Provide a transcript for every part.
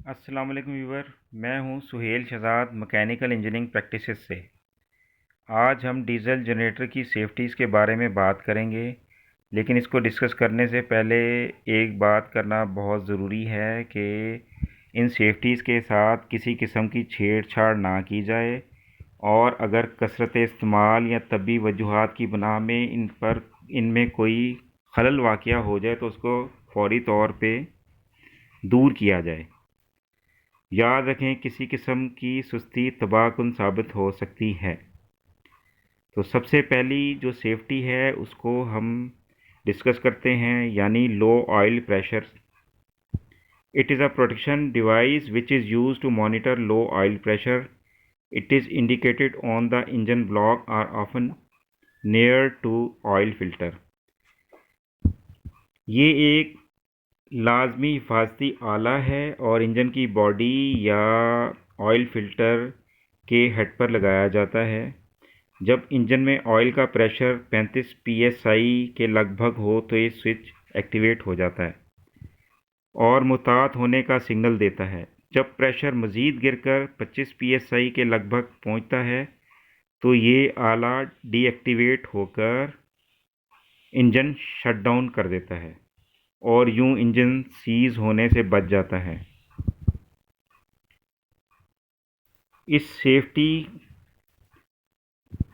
अस्सलाम वालेकुम व्यूवर। मैं हूं Suhail Shahzad mechanical engineering practices से। आज हम डीजल जनरेटर की सेफ्टीज़ के बारे में बात करेंगे, लेकिन इसको डिस्कस करने से पहले एक बात करना बहुत ज़रूरी है कि इन सेफ्टीज़ के साथ किसी किस्म की छेड़छाड़ ना की जाए, और अगर कसरत इस्तेमाल या तबी वजूहात की बना में इनमें कोई खलल वाक़या हो जाए तो उसको फौरी तौर पे दूर किया जाए। याद रखें, किसी किस्म की सुस्ती तबाहकुन साबित हो सकती है। तो सबसे पहली जो सेफ्टी है उसको हम डिस्कस करते हैं, यानी low oil pressure. It is a protection device which is used to monitor low oil pressure. It is indicated on the engine block or often near to oil filter. ये एक लाजमी हिफाजती आला है और इंजन की बॉडी या oil filter के head पर लगाया जाता है। जब इंजन में ऑयल का प्रेशर 35 psi के लगभग हो तो ये स्विच एक्टिवेट हो जाता है और मुतात होने का सिग्नल देता है। जब प्रेशर मज़ीद गिरकर 25 psi के लगभग पहुंचता है तो ये आला डीएक्टिवेट होकर इंजन शट डाउन कर देता है और यूं इंजन सीज होने से बच जाता है। इस सेफ्टी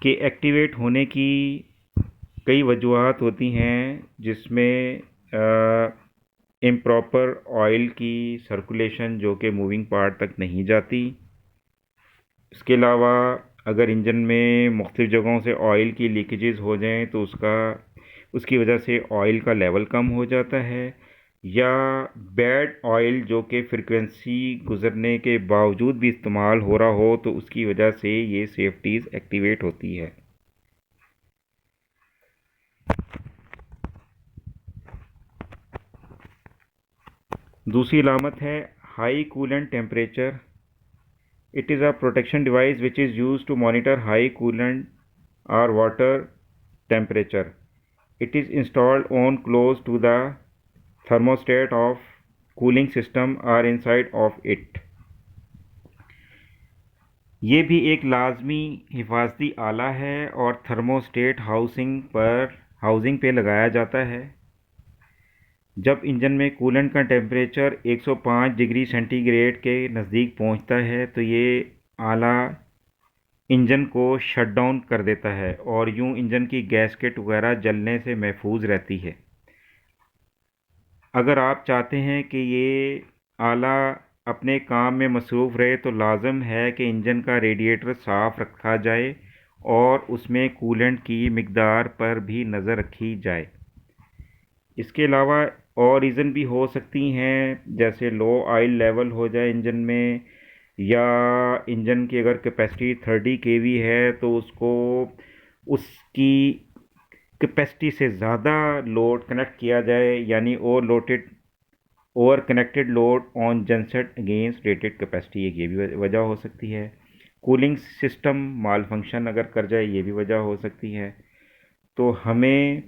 के एक्टिवेट होने की कई वजूहात होती हैं, जिसमें इम्प्रॉपर ऑयल की सर्कुलेशन जो कि मूविंग पार्ट तक नहीं जाती। इसके अलावा अगर इंजन में मुख्तलिफ़ जगहों से ऑयल की लीकेजेस हो जाएं तो उसकी वजह से ऑयल का लेवल कम हो जाता है, या बैड ऑयल जो कि फ्रीक्वेंसी गुजरने के बावजूद भी इस्तेमाल हो रहा हो तो उसकी वजह से ये सेफ्टीज़ एक्टिवेट होती है। दूसरी अलामत है high coolant temperature. It is a protection device which is used to monitor high coolant or water temperature. It is installed on close to the thermostat of cooling system or inside of it. ये भी एक लाजमी हिफाजती आला है और thermostat housing पे लगाया जाता है। जब इंजन में कूलेंट का टेम्परेचर 105 डिग्री सेंटीग्रेड के नज़दीक पहुंचता है तो ये आला इंजन को शट डाउन कर देता है और यूं इंजन की गैसकेट वगैरह जलने से महफूज रहती है। अगर आप चाहते हैं कि ये आला अपने काम में मसरूफ़ रहे तो लाजम है कि इंजन का रेडिएटर साफ़ रखा जाए और उसमें कूलेंट की मिकदार पर भी नज़र रखी जाए। इसके अलावा और रीज़न भी हो सकती हैं, जैसे लो ऑयल लेवल हो जाए इंजन में, या इंजन की अगर कैपेसिटी 30 kV है तो उसको उसकी कैपेसिटी से ज़्यादा लोड कनेक्ट किया जाए, यानी over connected load on genset against rated capacity, एक ये भी वजह हो सकती है। कूलिंग सिस्टम माल फंक्शन अगर कर जाए ये भी वजह हो सकती है। तो हमें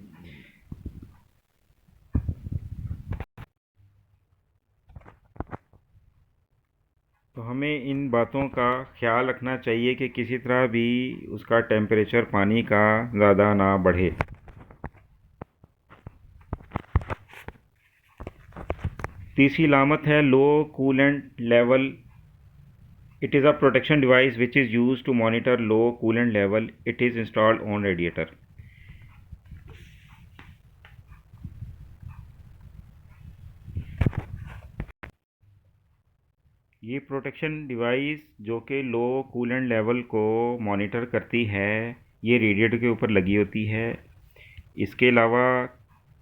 इन बातों का ख्याल रखना चाहिए कि किसी तरह भी उसका टेम्परेचर पानी का ज़्यादा ना बढ़े। तीसरी लामत है low coolant level. It is a protection device which is used to monitor low coolant level. It is installed on radiator. ये प्रोटेक्शन डिवाइस जो कि लो कूलेंट लेवल को मॉनिटर करती है, ये रेडिएटर के ऊपर लगी होती है। इसके अलावा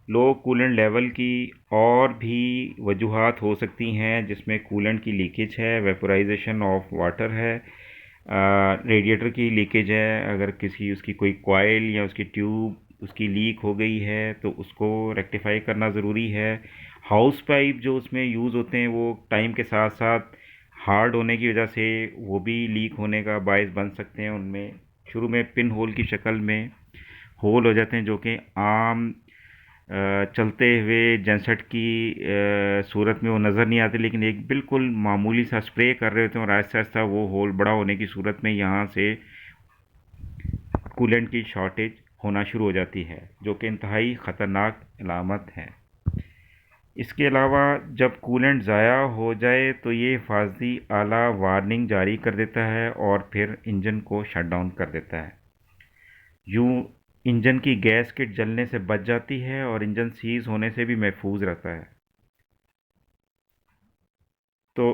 लो कूलेंट लेवल की और भी वजूहात हो सकती हैं, जिसमें कूलेंट की लीकेज है, वेपोराइजेशन ऑफ वाटर है, रेडिएटर की लीकेज है, अगर किसी उसकी कोई कॉइल या उसकी ट्यूब उसकी लीक हो गई है तो उसको रेक्टिफाई करना ज़रूरी है। हाउस पाइप जो उसमें यूज़ होते हैं वो टाइम के साथ साथ हार्ड होने की वजह से वो भी लीक होने का बायस बन सकते हैं। उनमें शुरू में पिन होल की शक्ल में होल हो जाते हैं, जो कि आम चलते हुए जेनसेट की सूरत में वो नज़र नहीं आते, लेकिन एक बिल्कुल मामूली सा स्प्रे कर रहे होते हैं और आहिस्ता आहिस्ता वो होल बड़ा होने की सूरत में यहाँ से कूलेंट की शॉर्टेज होना शुरू हो जाती है, जो कि इंतहाई ख़तरनाक अलामत है। इसके अलावा जब कूलेंट ज़ाया हो जाए तो ये हिफाजती आला वार्निंग जारी कर देता है और फिर इंजन को शट डाउन कर देता है। यूँ इंजन की गैस किट जलने से बच जाती है और इंजन सीज होने से भी महफूज रहता है। तो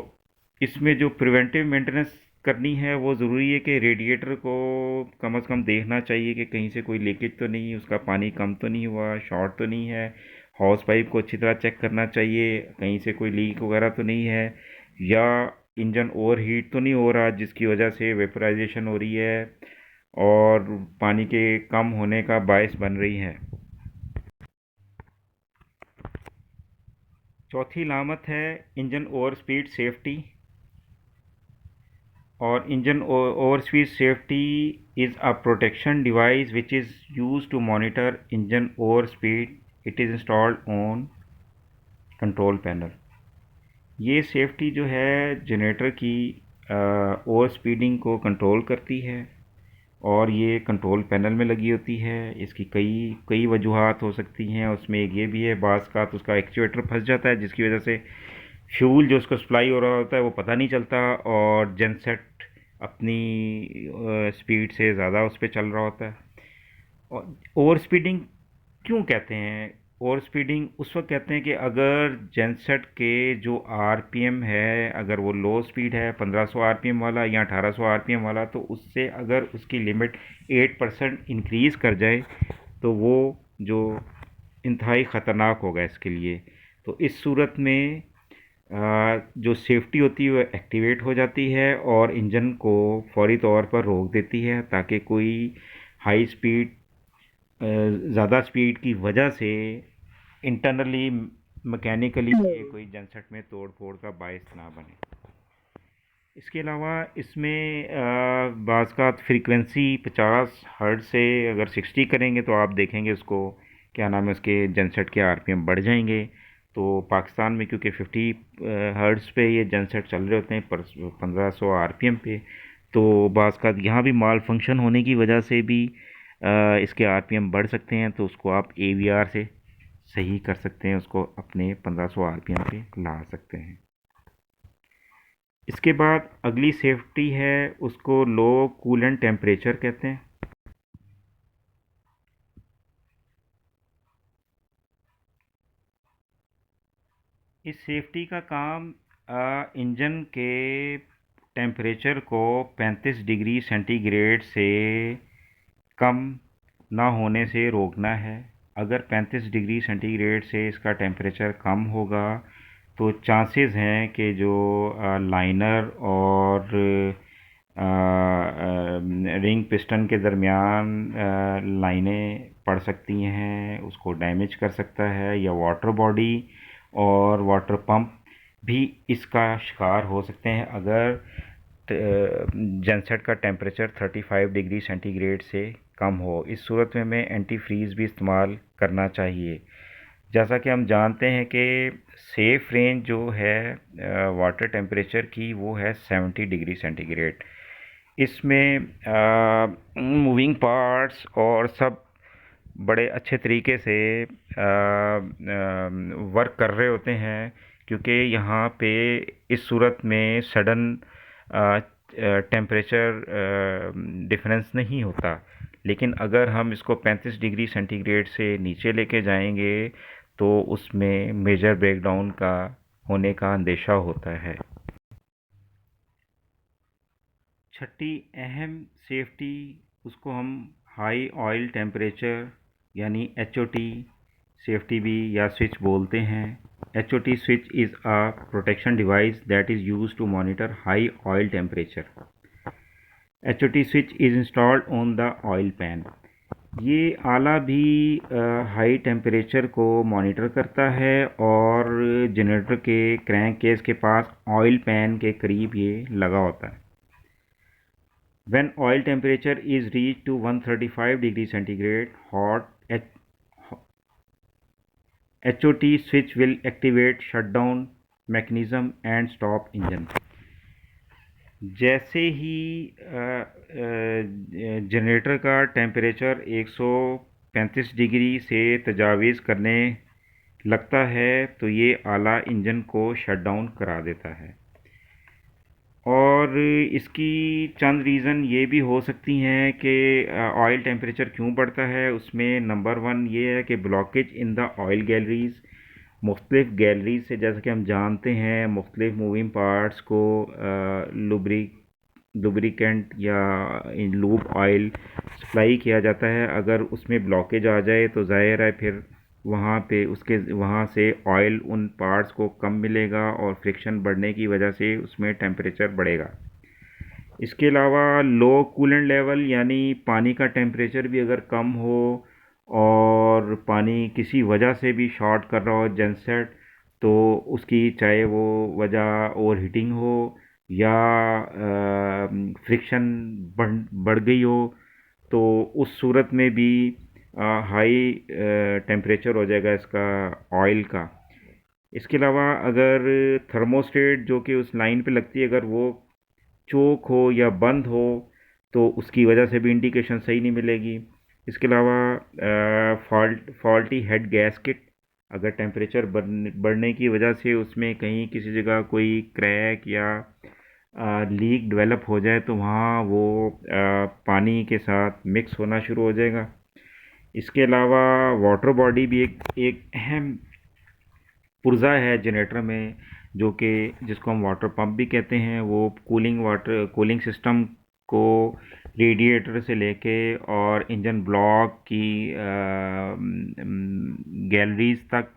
इसमें जो प्रिवेंटिव मेंटेनेंस करनी है वो ज़रूरी है कि रेडिएटर को कम से कम देखना चाहिए कि कहीं से कोई लीकेज तो नहीं, उसका पानी कम तो नहीं हुआ, शॉर्ट तो नहीं है। हॉस पाइप को अच्छी तरह चेक करना चाहिए, कहीं से कोई लीक वगैरह तो नहीं है, या इंजन ओवर हीट तो नहीं हो रहा जिसकी वजह से वेपराइजेशन हो रही है और पानी के कम होने का बायस बन रही है। चौथी अलामत है इंजन ओवर स्पीड सेफ्टी। और engine overspeed safety is a protection device which is used to monitor engine overspeed. It is installed on control panel. ये सेफ्टी जो है जनरेटर की ओवर स्पीडिंग को कंट्रोल करती है और ये कंट्रोल पैनल में लगी होती है। इसकी कई कई वजूहात हो सकती हैं, उसमें एक ये भी है बाज़ का तो उसका एक्चुएटर फंस जाता है जिसकी वजह से फ्यूल जो उसको सप्लाई हो रहा होता है वो पता नहीं चलता और जेनसेट अपनी स्पीड से ज़्यादा उस पर चल रहा होता है। और ओवर स्पीडिंग क्यों कहते हैं? ओवर स्पीडिंग उस वक्त कहते हैं कि अगर जेनसेट के जो आरपीएम है, अगर वो लो स्पीड है 1500 आरपीएम वाला या 1800 आरपीएम वाला, तो उससे अगर उसकी लिमिट 8% इंक्रीज़ कर जाए तो वो जो इंतहाई ख़तरनाक होगा इसके लिए। तो इस सूरत में जो सेफ्टी होती है वो एक्टिवेट हो जाती है और इंजन को फौरी तौर पर रोक देती है ताकि कोई हाई स्पीड ज़्यादा स्पीड की वजह से इंटरनली मैकेनिकली कोई जनसेट में तोड़ फोड़ का बायस ना बने। इसके अलावा इसमें बाज़ का फ्रीक्वेंसी 50 हर्ट्ज़ से अगर 60 करेंगे तो आप देखेंगे उसको क्या नाम है उसके जनसेट के आरपीएम बढ़ जाएंगे। तो पाकिस्तान में क्योंकि 50 हर्ट्ज़ पे ये जनसेट चल रहे होते हैं पर 1500 आरपीएम पे, तो बाज़ का यहाँ भी माल फंक्शन होने की वजह से भी इसके आरपीएम बढ़ सकते हैं। तो उसको आप एवीआर से सही कर सकते हैं, उसको अपने 1500 आरपीएम पे ला सकते हैं। इसके बाद अगली सेफ्टी है, उसको लो कूलेंट टेम्परेचर कहते हैं। इस सेफ्टी का काम इंजन के टेम्परेचर को 35 डिग्री सेंटीग्रेड से कम ना होने से रोकना है। अगर 35 डिग्री सेंटीग्रेड से इसका टेम्परेचर कम होगा तो चांसेस हैं कि जो लाइनर और रिंग पिस्टन के दरमियान लाइनें पड़ सकती हैं, उसको डैमेज कर सकता है, या वाटर बॉडी और वाटर पंप भी इसका शिकार हो सकते हैं अगर जनसेट का टेम्परेचर 35 डिग्री सेंटीग्रेड से कम हो। इस सूरत में हमें एंटी फ्रीज़ भी इस्तेमाल करना चाहिए। जैसा कि हम जानते हैं कि सेफ़ रेंज जो है वाटर टेम्परेचर की वो है 70 डिग्री सेंटीग्रेड। इसमें मूविंग पार्ट्स और सब बड़े अच्छे तरीके से वर्क कर रहे होते हैं क्योंकि यहाँ पे इस सूरत में सडन टेम्परेचर डिफरेंस नहीं होता। लेकिन अगर हम इसको 35 डिग्री सेंटीग्रेड से नीचे लेके जाएंगे तो उसमें मेजर ब्रेकडाउन का होने का अंदेशा होता है। छठी अहम सेफ्टी, उसको हम हाई ऑयल टेम्परेचर यानी एचओटी सेफ्टी भी या स्विच बोलते हैं। HOT switch is a protection device that is used to monitor high oil temperature. HOT switch is installed on the oil pan. ये आला भी हाई टेम्परेचर को मॉनिटर करता है और जनरेटर के क्रैंक केस के पास ऑयल पैन के करीब ये लगा होता है। When oil temperature is reached to 135 degree centigrade, HOT switch will activate shutdown mechanism and stop engine। जैसे ही जनरेटर का टेम्परेचर 135 डिग्री से तजावीज़ करने लगता है तो ये आला इंजन को शट डाउन करा देता है। और इसकी चंद रीज़न ये भी हो सकती हैं कि ऑयल टेम्परेचर क्यों बढ़ता है। उसमें नंबर वन ये है कि blockage in the oil galleries. मुख्तलिफ़ गैलरीज से जैसे कि हम जानते हैं मुख्तलिफ़ मूविंग पार्ट्स को लुब्रिकेंट या लूब ऑयल सप्लाई किया जाता है। अगर उसमें ब्लॉकेज आ जाए तो ज़ाहिर है फिर वहाँ से ऑयल उन पार्ट्स को कम मिलेगा और फ्रिक्शन बढ़ने की वजह से उसमें टेम्परेचर बढ़ेगा। इसके अलावा लो कूलेंट लेवल यानी पानी का टेम्परेचर भी अगर कम हो और पानी किसी वजह से भी शॉर्ट कर रहा हो जनसेट, तो उसकी चाहे वो वजह ओवर हीटिंग हो या फ्रिक्शन बढ़ गई हो, तो उस सूरत में भी हाई टेम्परेचर हो जाएगा इसका ऑयल का। इसके अलावा अगर थर्मोस्टेट जो कि उस लाइन पे लगती है अगर वो चोक हो या बंद हो तो उसकी वजह से भी इंडिकेशन सही नहीं मिलेगी। इसके अलावा फॉल्टी हेड गैस्केट, अगर टेम्परेचर बढ़ने की वजह से उसमें कहीं किसी जगह कोई क्रैक या लीक डेवलप हो जाए तो वहाँ वो पानी के साथ मिक्स होना शुरू हो जाएगा। इसके अलावा वाटर बॉडी भी एक अहम पुर्जा है जनरेटर में, जो कि जिसको हम वाटर पंप भी कहते हैं। वो कूलिंग सिस्टम को रेडिएटर से लेके और इंजन ब्लॉक की गैलरीज तक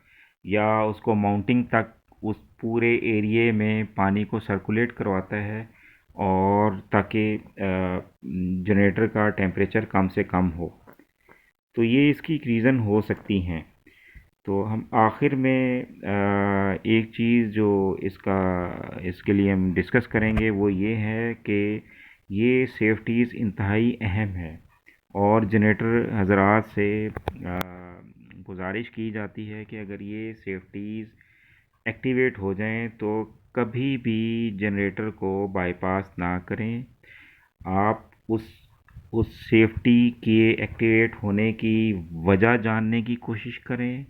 या उसको माउंटिंग तक उस पूरे एरिए में पानी को सर्कुलेट करवाता है और ताकि जनरेटर का टेम्परेचर कम से कम हो। तो ये इसकी रीज़न हो सकती हैं। तो हम आखिर में एक चीज़ जो इसके लिए हम डिस्कस करेंगे वो ये है कि ये सेफ्टीज़ इंतहाई अहम है और जनरेटर हजरात से गुजारिश की जाती है कि अगर ये सेफ्टीज़ एक्टिवेट हो जाएं तो कभी भी जनरेटर को बाईपास ना करें। आप उस सेफ्टी के एक्टिवेट होने की वजह जानने की कोशिश करें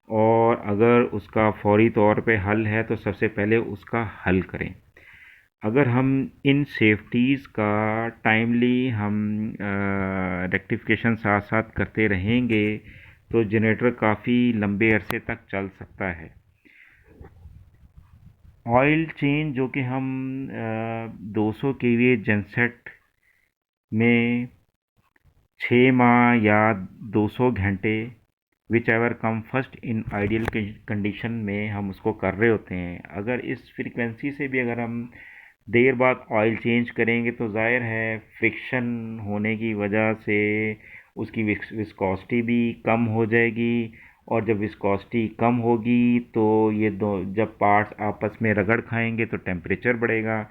और अगर उसका फौरी तौर पे हल है तो सबसे पहले उसका हल करें। अगर हम इन सेफ्टीज़ का टाइमली हम रेक्टिफिकेशन साथ साथ करते रहेंगे तो जनरेटर काफ़ी लंबे अरसे तक चल सकता है। ऑयल चेंज जो कि हम 200 केवीए जनसेट में 6 माह या 200 घंटे which ever come first in ideal condition में हम उसको कर रहे होते हैं। अगर इस फ्रीक्वेंसी से भी अगर हम देर बाद ऑयल चेंज करेंगे तो ज़ाहिर है फ्रिक्शन होने की वजह से उसकी विस्कोसिटी भी कम हो जाएगी और जब विस्कोसिटी कम होगी तो ये दो जब पार्ट्स आपस में रगड़ खाएंगे तो टेम्परेचर बढ़ेगा।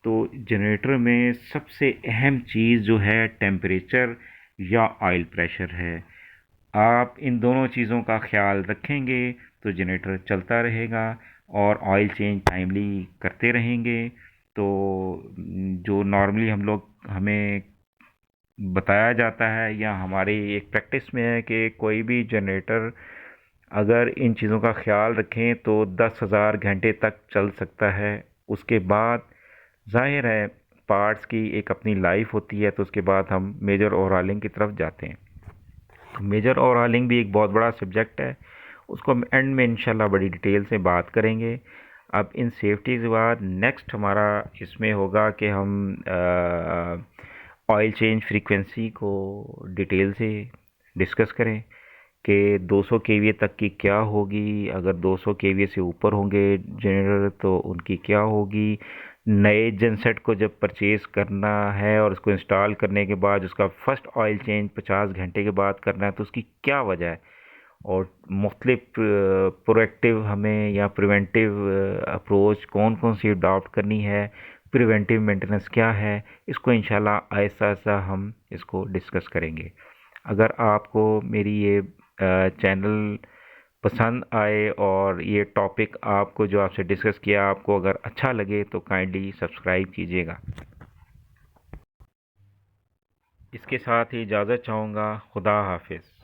तो जनरेटर में सबसे अहम चीज़ जो है टेम्परेचर या ऑयल प्रेशर है। आप इन दोनों चीज़ों का ख्याल रखेंगे तो जनरेटर चलता रहेगा और ऑयल चेंज टाइमली करते रहेंगे। तो जो नॉर्मली हमें बताया जाता है या हमारी एक प्रैक्टिस में है कि कोई भी जनरेटर अगर इन चीज़ों का ख्याल रखें तो 10,000 घंटे तक चल सकता है। उसके बाद ज़ाहिर है पार्ट्स की एक अपनी लाइफ होती है, तो उसके बाद हम मेजर ओवरहॉलिंग की तरफ जाते हैं। तो मेजर ओवरहॉलिंग भी एक बहुत बड़ा सब्जेक्ट है, उसको हम एंड में इंशाल्लाह बड़ी डिटेल से बात करेंगे। अब इन सेफ्टी के बाद नेक्स्ट हमारा इसमें होगा कि हम ऑयल चेंज फ्रीक्वेंसी को डिटेल से डिस्कस करें कि 200 केवीए तक की क्या होगी। अगर 200 केवीए से ऊपर होंगे जनरेटर तो उनकी क्या होगी। नए जनसेट को जब परचेज़ करना है और उसको इंस्टॉल करने के बाद उसका फ़र्स्ट ऑयल चेंज 50 घंटे के बाद करना है तो उसकी क्या वजह है और मुख्तलिफ प्रोएक्टिव हमें या प्रिवेंटिव अप्रोच कौन कौन सी अडॉप्ट करनी है, प्रिवेंटिव मेंटेनेंस क्या है, इसको इंशाल्लाह आहिस्ता आहिस्ता हम इसको डिस्कस करेंगे। अगर आपको मेरी ये चैनल पसंद आए और ये टॉपिक आपको जो आपसे डिस्कस किया आपको अगर अच्छा लगे तो काइंडली सब्सक्राइब कीजिएगा। इसके साथ ही इजाज़त चाहूँगा। खुदा हाफिज़।